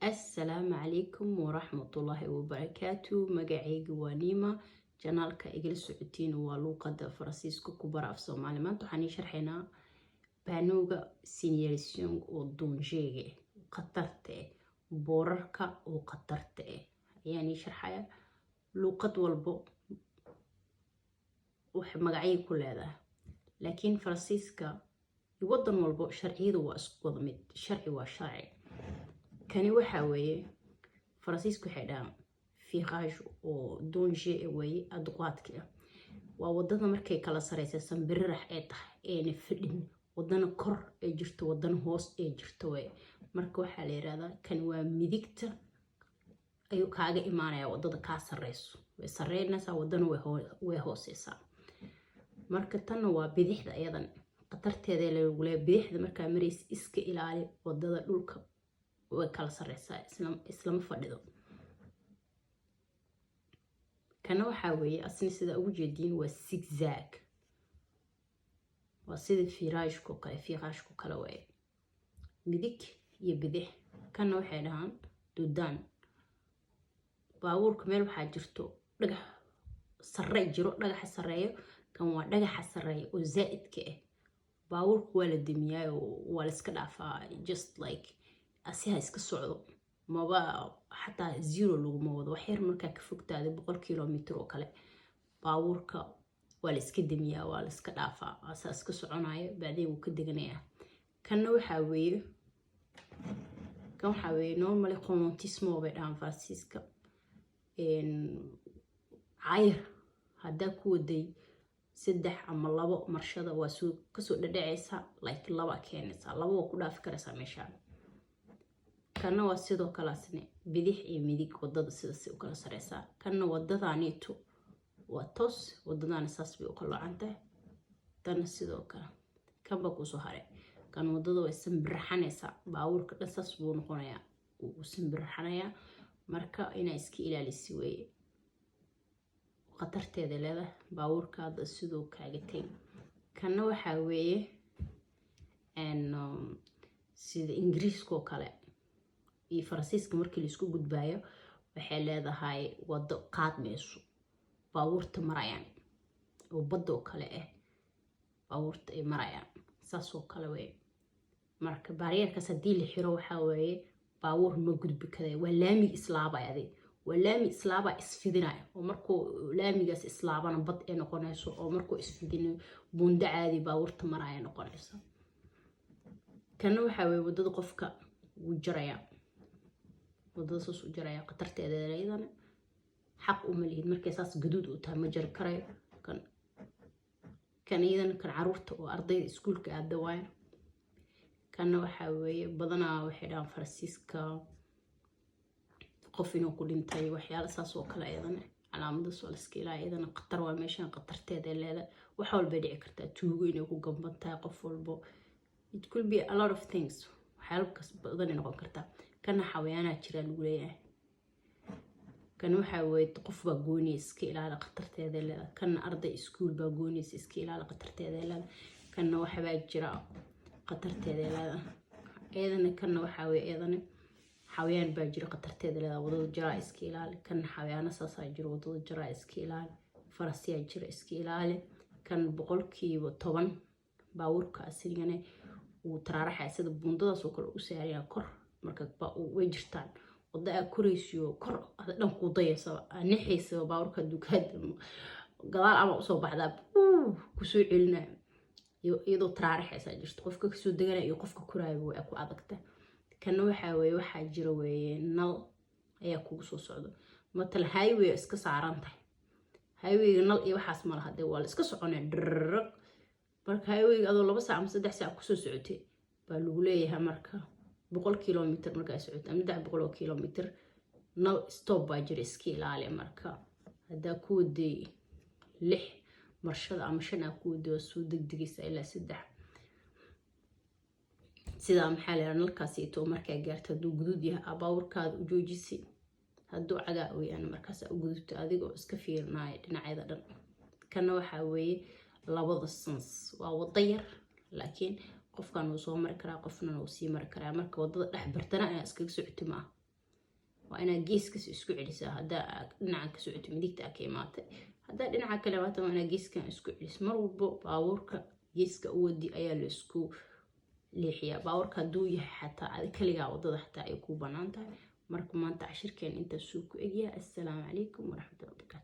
السلام عليكم ورحمة الله وبركاته. مقاعيق ونيمة جانالك إجل سعودين ولوقة فرانسيسكو كبار في سومالي مانتو حاني شرحنا بانوغا سينياليسيون ودونجيغي قطرته بورركا وقطرته يعني شرحايا لوقة والبو مقاعيق كل هذا. لكن فرانسيسكا يوضن والبو شرعي واسكو ضميد شرعي وشرعي كان وحاوي فرانسيسكو حدا في غاج ودونجي وي ادقواتك وودنا markay kala sareysan birirax ay tahay ee fidin wadana kor ay jirto wadana hoos ay jirto way marka waxa la yiraahdaa kan waa midigta ayuu kaaga imaanaya wadada ka sareyso way sareynaysaa wadana way hooseysaa marka tan waa bidixda ayadan qatarteeda lagu leeyahay bidixda marka mareys iska ilaali wadada dhulka way kala sareysaa islama fadhido kana waxa weeye asni sida ugu jeedin waa zigzag waa sida fiiraashku kala way midig iyo bidix kana waxay dhahan dudaan baawurka meel waxa jirto dhagax sarreey jiro dhagax sarreeyo kan waa dhagax sarreeyo oo zaidka ah baawurku waa la damiyaa oo waa la iska dhaafaa just like asiha iska socdo maba xataa zero lagu moodo wax yar marka ka fogtaada 100 kilomitir oo kale baawurka waa la iska damiyaa waa la iska dhaafaa asaas ka soconayo baadeen uu ka deganaya kana waxa weeye normally commentismo bay dhaan Francisca ayr hada ku waday 3 ama 2 marshada waa soo kasoo dhadhacaysa like 2 keenaysa 2 ku dhaafi karaysa meesha kana waa sidoo kale asne bidix iyo midig wadada sidaas u kala sareysa kana wadadaaniitu waa toos wadadana saas bay u kala cantahay tan sidoo kale kanba ku soo haray kan wadada way sanbirxanaysa baawurka dhasas buu noqonayaa uu sanbirxanaya marka inay iska ilaalisi weeye qatarteeda leedahay baawurkaada sidoo kaaga tay kana waxa weeye sida ingiriiska kale iyo faransiiska markii la isku gudbaayo waxay leedahay wado qaadmayso baawurta marayaan oo badda kale baawurta ay marayaan saas oo kale way marka baariyarkaas hadii la xiro waxa weeye baawur ma gudbi karay waa laami islaabayade waa laami islaaba isfidinaya oo markuu laamigaas islaabana bad ay noqonayso oo markuu isfidino buunda caadi baawurta maraya noqonayso kana waxa weeye wadada qofka uu jaraya wadada soo jaraya qatarteeda leeyahay xaq u malihid markay saas gaduud u tahay ma jar karay kan iidan kan caruurta oo ardayda iskuulka aad waay kana waxa weeye badanaa waxay dhaan Francisca qof inuu ku dhintay waxyaalo saas oo kale ayadana calaamada soo la iska ilaa ayadana qatar waa meeshan qatarteeda leedahay wax walba dhici kartaa tuugo inay ku gambantahay qof walbo it could be a lot of things waxyaalo badan noqon kartaa kana xawayaana jira lagu leeyahay kan waxa weeye qof baa gooni iska ilaala qatarteeda leedahay kana arday iskuul baa gooni iska ilaala qatarteeda leedahay kana waxa baa jira qatarteeda leedahay eedana kana waxa weeye eedana xawayaan baa jira qatarteeda leedahay wadada jara iska ilaali kana xawayaana saasa jira wadada jara iska ilaali farasiya jira iska ilaali kan 10% baawurka asigana uu taraaraxay sida buundadaas oo kale u saaraya kor marka way jirtaan wada koreysiyo kor dhan ku dayaysa anixaysa baawurka dukaad gadaal ama soo baxda ku soo celinaa iyadoo taraaraxaysa jirto qofka ka soo deganaa iyo qofka koraayo way ku adagta kana waxa weeye waxa jira weeye nal ayaa kugu soo socdo matal highway iska saaran tahay highway nal iyo waxaas ma laha waa la iska soconaa marka highway adoo 2 saac ama 3 saac ku soo socotay baa lagu leeyahay marka 100 kilomitir marka socod ama 100 kilomitir nal stop baa jira iska ilaali marka hada ku waday 6 marshada ama 5 ku waday soo degdegaysa ilaa 3 sida maxaa la nalkaas ito marka gaarto duu guduud yahay abaawrkaada u joojisi haduu caga weeyaan markaas u gudubto adigoo iska fiirnaay dhinacyada dhan kana waxa weeye labada sens waa wada yar laakiin qofkan uu soo mari karaa qofna uu sii mari karaa marka wadada dhex bartana ayaa iskaga socoti ma waa inaad geeskas isku celisaa haddaa dhinacan ka socoto midigta ka imaatay haddaa dhinaca kale imaata waa inaad geeskan isku celis mar walbo baabuurka geeska u wadi ayaa la isku leexiyaa baabuurka hadduu yahay xataa adi kaligaa wadada xataa ay ku banaan tahay marka maanta cashirkeen intaasuu ku egyahay assalaamu calaykum waraxmatullahi wabarakaatu